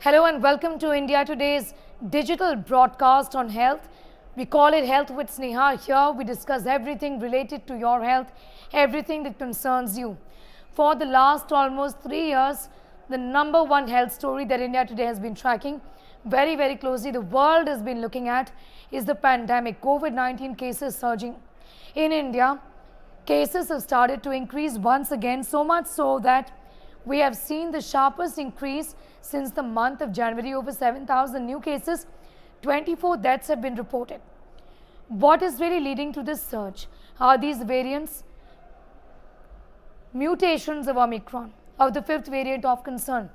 Hello and welcome to India Today's digital broadcast on health. We call it Health with Sneha. Here we discuss everything related to your health, everything that concerns you. For the last almost 3 years, the number one health story that India Today has been tracking very closely, the world has been looking at, is the pandemic. COVID-19 cases surging in India. Cases have started to increase once again, so much so that we have seen the sharpest increase since the month of January. Over 7,000 new cases, 24 deaths have been reported. What is really leading to this surge? Are these variants mutations of Omicron, of the fifth variant of concern?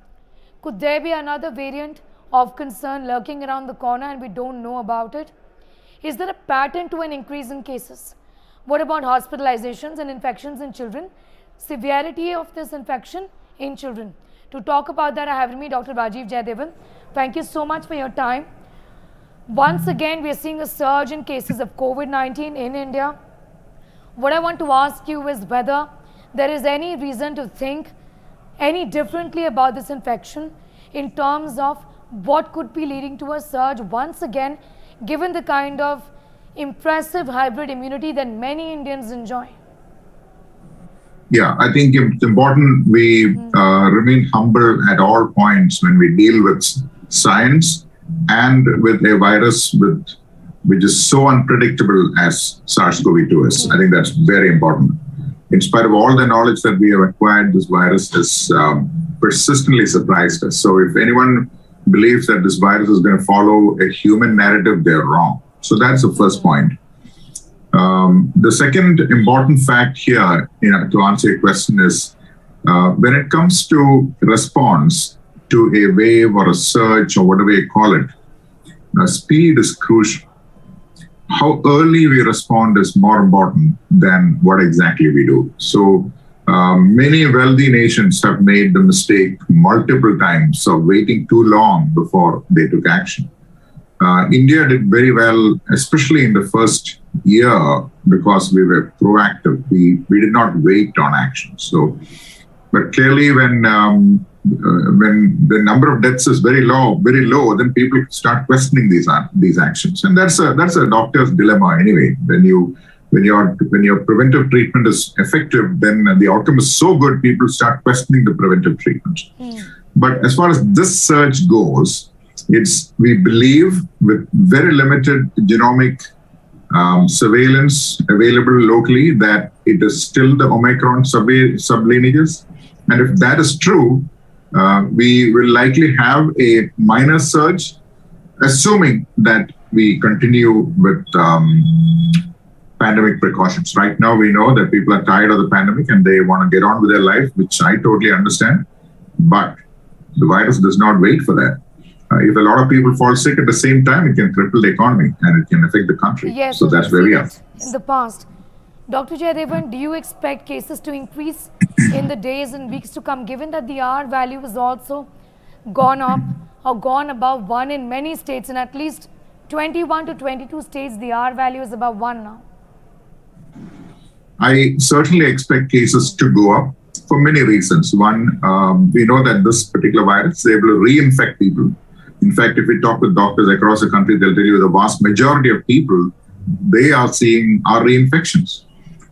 Could there be another variant of concern lurking around the corner and we don't know about it? Is there a pattern to an increase in cases? What about hospitalizations and infections in children? Severity of this infection in children. To talk about that, I have with me Dr. Rajeev Jaidevan. Thank you so much for your time. Once again, we are seeing a surge in cases of COVID-19 in India. What I want to ask you is whether there is any reason to think any differently about this infection in terms of what could be leading to a surge once again, given the kind of impressive hybrid immunity that many Indians enjoy. Yeah, I think it's important we remain humble at all points when we deal with science and with a virus which is so unpredictable as SARS-CoV-2 is. I think that's very important. In spite of all the knowledge that we have acquired, this virus has persistently surprised us. So if anyone believes that this virus is going to follow a human narrative, they're wrong. So that's the first point. The second important fact here, to answer your question is, when it comes to response to a wave or a surge or whatever you call it, speed is crucial. How early we respond is more important than what exactly we do. So many wealthy nations have made the mistake multiple times of waiting too long before they took action. India did very well, especially in the first year, because we were proactive. We did not wait on action. So, but clearly, when the number of deaths is very low, then people start questioning these actions, and that's a doctor's dilemma anyway. When your preventive treatment is effective, then the outcome is so good, people start questioning the preventive treatment. But as far as this surge goes, we believe with very limited genomic surveillance available locally that it is still the Omicron sublineages. And if that is true, we will likely have a minor surge, assuming that we continue with pandemic precautions. Right now, we know that people are tired of the pandemic and they want to get on with their life, which I totally understand. But the virus does not wait for that. If a lot of people fall sick at the same time, it can cripple the economy and it can affect the country. Yes, so that's where we are. In the past. Dr. Jaidevan, do you expect cases to increase in the days and weeks to come, given that the R value has also gone up or gone above 1 in many states, in at least 21 to 22 states, the R value is above 1 now? I certainly expect cases to go up for many reasons. One, we know that this particular virus is able to reinfect people. In fact, if we talk with doctors across the country, they'll tell you the vast majority of people, they are seeing are reinfections.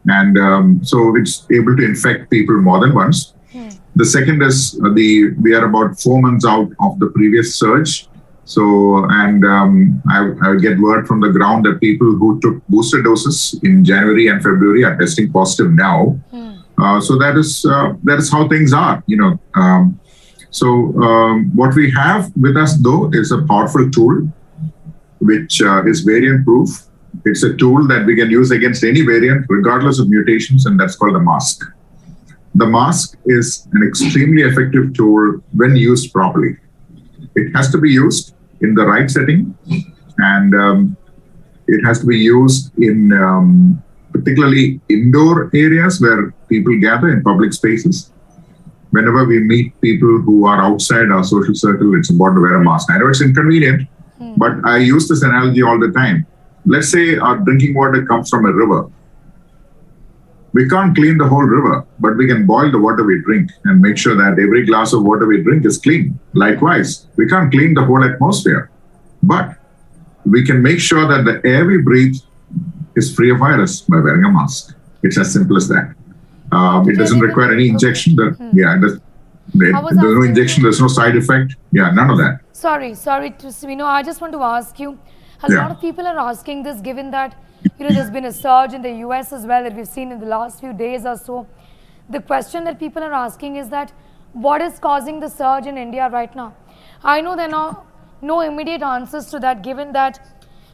And so it's able to infect people more than once. The second is we are about 4 months out of the previous surge. So, and I get word from the ground that people who took booster doses in January and February are testing positive now. So that is how things are, So what we have with us, though, is a powerful tool, which is variant-proof. It's a tool that we can use against any variant, regardless of mutations, and that's called a mask. The mask is an extremely effective tool when used properly. It has to be used in the right setting, and it has to be used in particularly indoor areas where people gather in public spaces. Whenever we meet people who are outside our social circle, it's important to wear a mask. I know it's inconvenient, but I use this analogy all the time. Let's say our drinking water comes from a river. We can't clean the whole river, but we can boil the water we drink and make sure that every glass of water we drink is clean. Likewise, we can't clean the whole atmosphere, but we can make sure that the air we breathe is free of virus by wearing a mask. It's as simple as that. It doesn't require any injection. There's no injection, there's no side effect. Yeah, none of that. Sorry, I just want to ask you, a lot of people are asking this, given that, there's been a surge in the US as well that we've seen in the last few days or so. The question that people are asking is that, what is causing the surge in India right now? I know there are no immediate answers to that, given that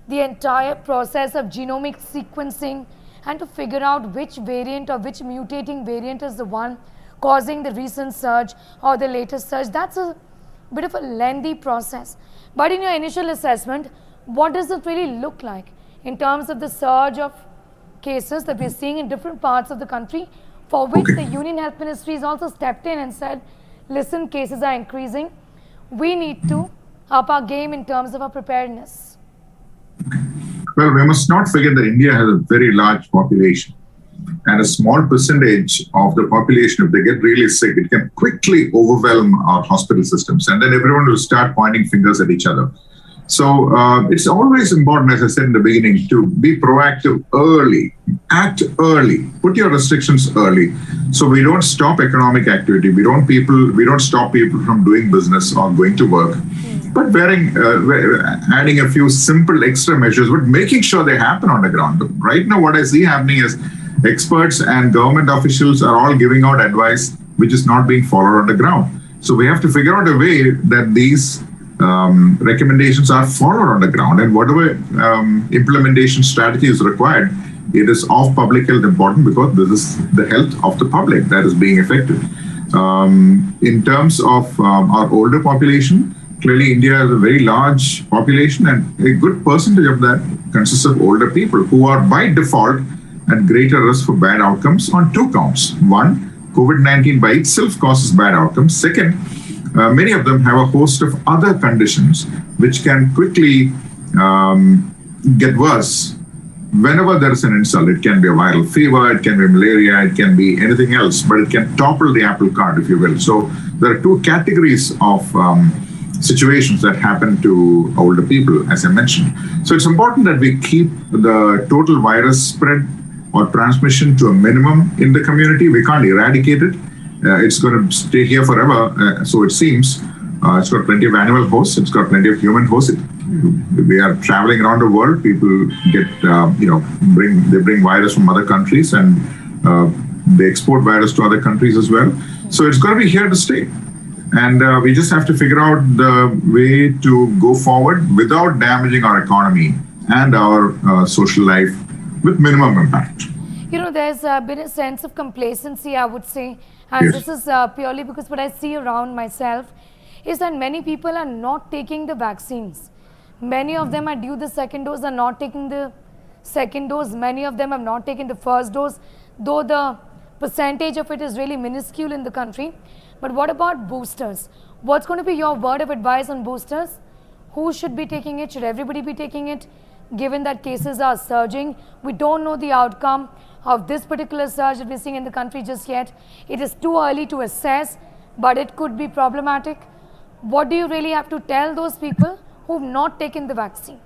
the entire process of genomic sequencing and to figure out which variant or which mutating variant is the one causing the recent surge or the latest surge, that's a bit of a lengthy process. But in your initial assessment, what does it really look like in terms of the surge of cases that we're seeing in different parts of the country, for which the Union Health Ministry has also stepped in and said, listen, cases are increasing. We need to up our game in terms of our preparedness. Well, we must not forget that India has a very large population. And a small percentage of the population, if they get really sick, it can quickly overwhelm our hospital systems. And then everyone will start pointing fingers at each other. So it's always important, as I said in the beginning, to be proactive early, act early, put your restrictions early. So we don't stop economic activity. We don't stop people from doing business or going to work. But adding a few simple extra measures, but making sure they happen on the ground. Right now, what I see happening is experts and government officials are all giving out advice which is not being followed on the ground. So we have to figure out a way that these recommendations are followed on the ground, and whatever implementation strategy is required, it is of public health important, because this is the health of the public that is being affected. In terms of our older population, clearly India has a very large population, and a good percentage of that consists of older people who are by default at greater risk for bad outcomes on two counts. One, COVID-19 by itself causes bad outcomes. Second, many of them have a host of other conditions which can quickly get worse whenever there is an insult. It can be a viral fever, it can be malaria, it can be anything else, but it can topple the apple cart, if you will. So there are two categories of situations that happen to older people, as I mentioned. So it's important that we keep the total virus spread or transmission to a minimum in the community. We can't eradicate it. It's going to stay here forever, so it seems. It's got plenty of animal hosts. It's got plenty of human hosts. We are traveling around the world. People get, bring virus from other countries, and they export virus to other countries as well. So it's going to be here to stay. And we just have to figure out the way to go forward without damaging our economy and our social life with minimum impact. There's been a sense of complacency, I would say, and this is purely because what I see around myself is that many people are not taking the vaccines. Many of them are due the second dose, are not taking the second dose. Many of them have not taken the first dose, though the percentage of it is really minuscule in the country. But what about boosters? What's going to be your word of advice on boosters? Who should be taking it? Should everybody be taking it? Given that cases are surging, we don't know the outcome of this particular surge that we're seeing in the country just yet. It is too early to assess, but it could be problematic. What do you really have to tell those people who've not taken the vaccine?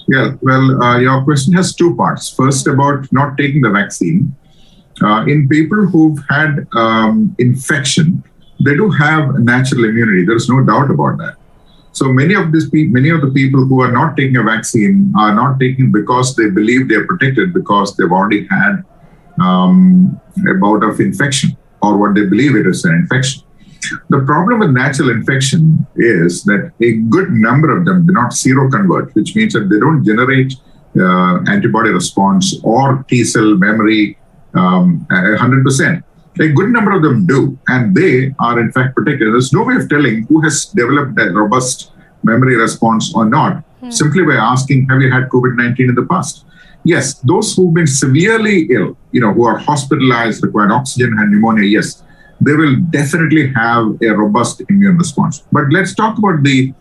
Yeah, well, your question has two parts. First, about not taking the vaccine. In people who've had infection, they do have natural immunity. There's no doubt about that. So many of the people who are not taking a vaccine are not taking because they believe they're protected, because they've already had a bout of infection, or what they believe it is an infection. The problem with natural infection is that a good number of them do not seroconvert, which means that they don't generate antibody response or T cell memory 100%. A good number of them do, and they are in fact protected. There's no way of telling who has developed a robust memory response or not, simply by asking, have you had COVID-19 in the past? Yes, those who've been severely ill, who are hospitalized, required oxygen, had pneumonia, yes, they will definitely have a robust immune response. But let's talk about the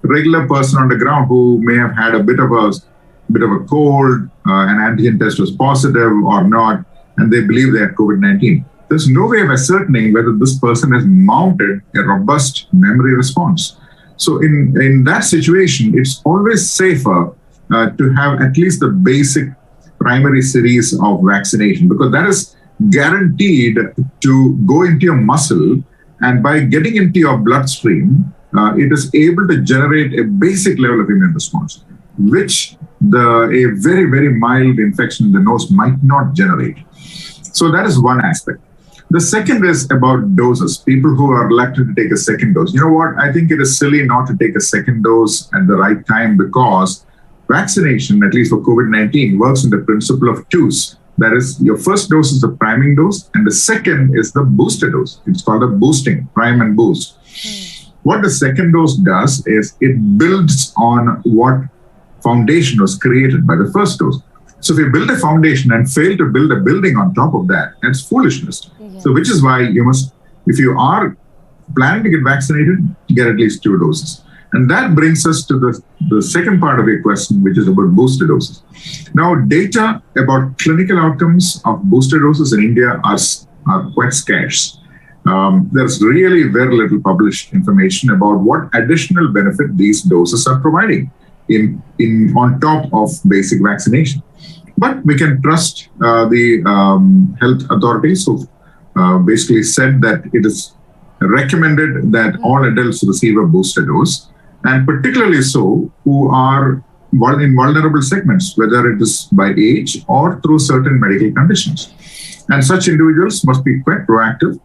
regular person on the ground who may have had a bit of a cold, an antigen test was positive or not, and they believe they had COVID-19. There's no way of ascertaining whether this person has mounted a robust memory response. So in that situation, it's always safer to have at least the basic primary series of vaccination, because that is guaranteed to go into your muscle, and by getting into your bloodstream, it is able to generate a basic level of immune response, which a very, very mild infection in the nose might not generate. So that is one aspect. The second is about doses. People who are reluctant to take a second dose. You know what? I think it is silly not to take a second dose at the right time, because vaccination, at least for COVID-19, works on the principle of twos. That is, your first dose is the priming dose, and the second is the booster dose. It's called a boosting, prime and boost. What the second dose does is it builds on what foundation was created by the first dose. So if you build a foundation and fail to build a building on top of that, that's foolishness. So which is why you must, if you are planning to get vaccinated, get at least 2 doses. And that brings us to the second part of your question, which is about booster doses. Now, data about clinical outcomes of booster doses in India are quite scarce. There's really very little published information about what additional benefit these doses are providing on top of basic vaccination. But we can trust the health authorities who basically said that it is recommended that all adults receive a booster dose, and particularly so who are in vulnerable segments, whether it is by age or through certain medical conditions. And such individuals must be quite proactive.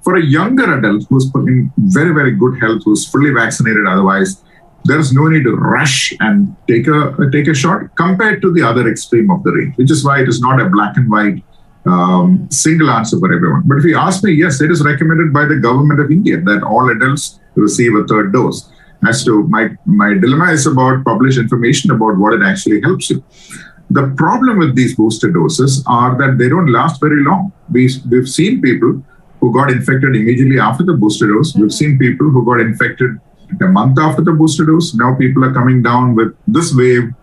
For a younger adult who's in very, very good health, who's fully vaccinated otherwise, there is no need to rush and take a shot compared to the other extreme of the range, which is why it is not a black and white single answer for everyone. But if you ask me, yes, it is recommended by the government of India that all adults receive a third dose. As to my dilemma is about published information about what it actually helps you. The problem with these booster doses are that they don't last very long. We've seen people who got infected immediately after the booster dose. We've seen people who got infected a month after the booster dose. Now people are coming down with this wave.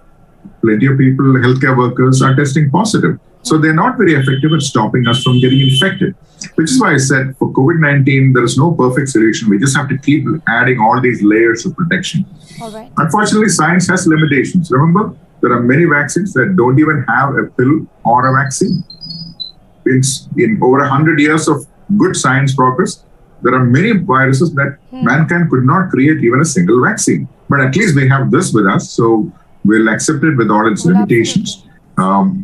Plenty of people, healthcare workers, are testing positive. So they're not very effective at stopping us from getting infected, which is why I said for COVID-19, there is no perfect solution. We just have to keep adding all these layers of protection. All right. Unfortunately, science has limitations. Remember, there are many vaccines that don't even have a pill or a vaccine. In over 100 years of good science progress, there are many viruses that mankind could not create even a single vaccine. But at least we have this with us, so we'll accept it with all its limitations.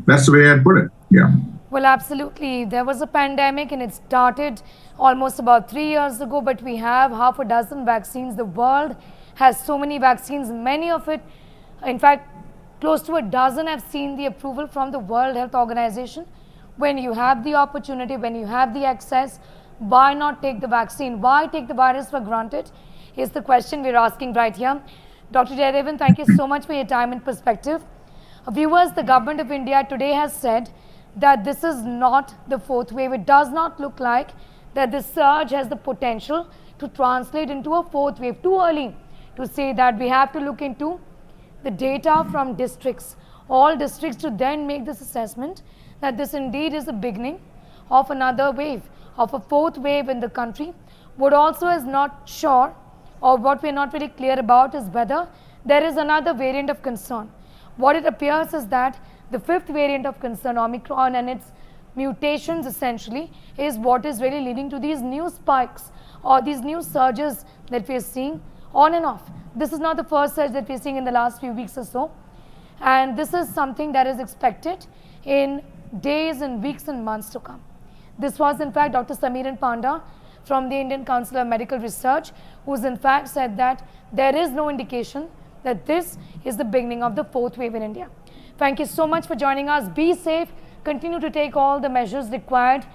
That's the way I'd put it. Yeah. Well, absolutely. There was a pandemic and it started almost about 3 years ago, but we have half a dozen vaccines. The world has so many vaccines, many of it, in fact, close to a dozen have seen the approval from the World Health Organization. When you have the opportunity, when you have the access, why not take the vaccine? Why take the virus for granted? Is the question we're asking right here. Dr. Jayadevan, thank you so much for your time and perspective. Viewers, the government of India today has said that this is not the fourth wave. It does not look like that this surge has the potential to translate into a fourth wave. Too early to say that. We have to look into the data from districts, all districts, to then make this assessment that this indeed is the beginning of another wave, of a fourth wave in the country. What also is not sure, or what we are not very clear about, is whether there is another variant of concern. What it appears is that the fifth variant of concern, Omicron, and its mutations essentially is what is really leading to these new spikes or these new surges that we are seeing on and off. This is not the first surge that we are seeing in the last few weeks or so. And this is something that is expected in days and weeks and months to come. This was in fact Dr. Samiran Panda from the Indian Council of Medical Research, who's in fact said that there is no indication that this is the beginning of the fourth wave in India. Thank you so much for joining us. Be safe. Continue to take all the measures required